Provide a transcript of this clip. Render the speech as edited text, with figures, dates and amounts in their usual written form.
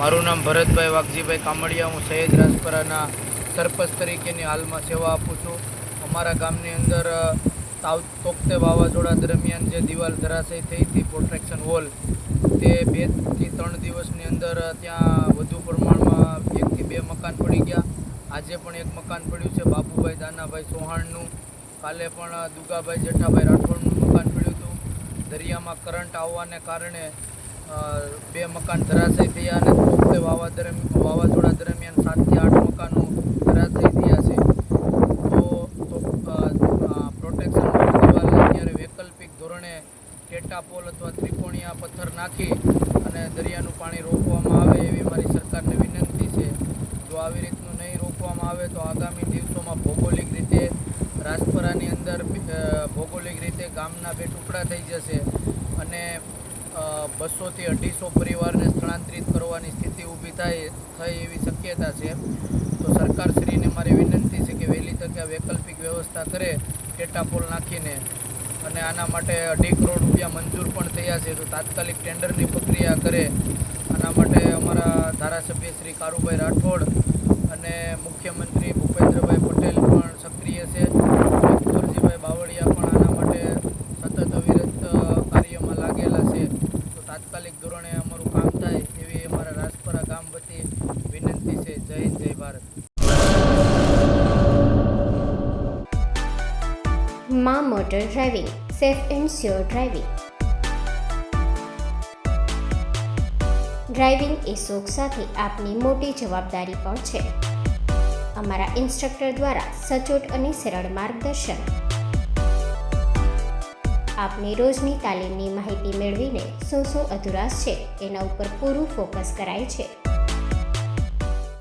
મારું નામ ભરતભાઈ વાઘજીભાઈ કામડિયા. હું સહેજ રાજપરાના સરપંચ તરીકેની હાલમાં સેવા આપું છું. અમારા ગામની અંદર તોકતે વાવાઝોડા દરમિયાન જે દિવાલ ધરાશયી થઈ હતી પ્રોટેક્શન વોલ, તે 2 થી 3 દિવસની અંદર ત્યાં વધુ પ્રમાણમાં 1 થી 2 મકાન પડી ગયા. આજે પણ એક મકાન પડ્યું છે બાબુભાઈ દાનાભાઈ ચૌહાણનું. કાલે પણ દુગાભાઈ જેઠાભાઈ રાઠોડનું મકાન પડ્યું હતું. દરિયામાં કરંટ આવવાને કારણે 2 મકાન ધરાશયી થયા અને તોકતે વાવાઝોડા દરમિયાન 7 થી 8 મકાનો ધરાશયી થયા છે. પ્રોટેક્શન દિવાલને અત્યારે વૈકલ્પિક ધોરણે ટેટાપોલ અથવા ત્રિકોણીયા પથ્થર નાખી અને દરિયાનું પાણી રોકવામાં આવે એવી મારી સરકારને વિનંતી છે. જો આવી રીતનું નહીં રોકવામાં આવે તો આગામી દિવસોમાં ભૌગોલિક રીતે રાજપરાની અંદર ભૌગોલિક રીતે ગામના 2 ટુકડા થઈ જશે અને 200 થી 250 પરિવારને સ્થળાંતરિત કરવાની સ્થિતિ ઊભી થઈ એવી શક્યતા છે. તો સરકારશ્રીને મારી વિનંતી છે કે વહેલી તકે આ વૈકલ્પિક વ્યવસ્થા કરે ટેટાપોલ નાખીને, અને આના માટે 2.5 કરોડ રૂપિયા મંજૂર પણ થયા છે. તો તાત્કાલિક ટેન્ડરની પ્રક્રિયા કરે. આના માટે અમારા ધારાસભ્ય શ્રી કારુભાઈ રાઠોડ અને મુખ્યમંત્રી ભૂપેન્દ્રભાઈ પટેલ પણ સક્રિય છે. કુંવરજીભાઈ બાવળિયા પણ આના માટે સતત અવિરત કાર્યમાં લાગેલા છે. તો તાત્કાલિક ધોરણે અમારું કામ થાય એવી અમારા રાજપરા ગામ વતી વિનંતી છે. જય હિન્દ, જય ભારત. માં motor driving, safe and sure driving. Driving એ શોખ સાથે આપની મોટી જવાબદારી પણ છે. અમારા ઇન્સ્ટ્રક્ટર દ્વારા સચોટ અને સરળ માર્ગદર્શન. આપની રોજની તાલીમની માહિતી મેળવીને શું અધુરાશ છે એના ઉપર પૂરું ફોકસ કરાય છે.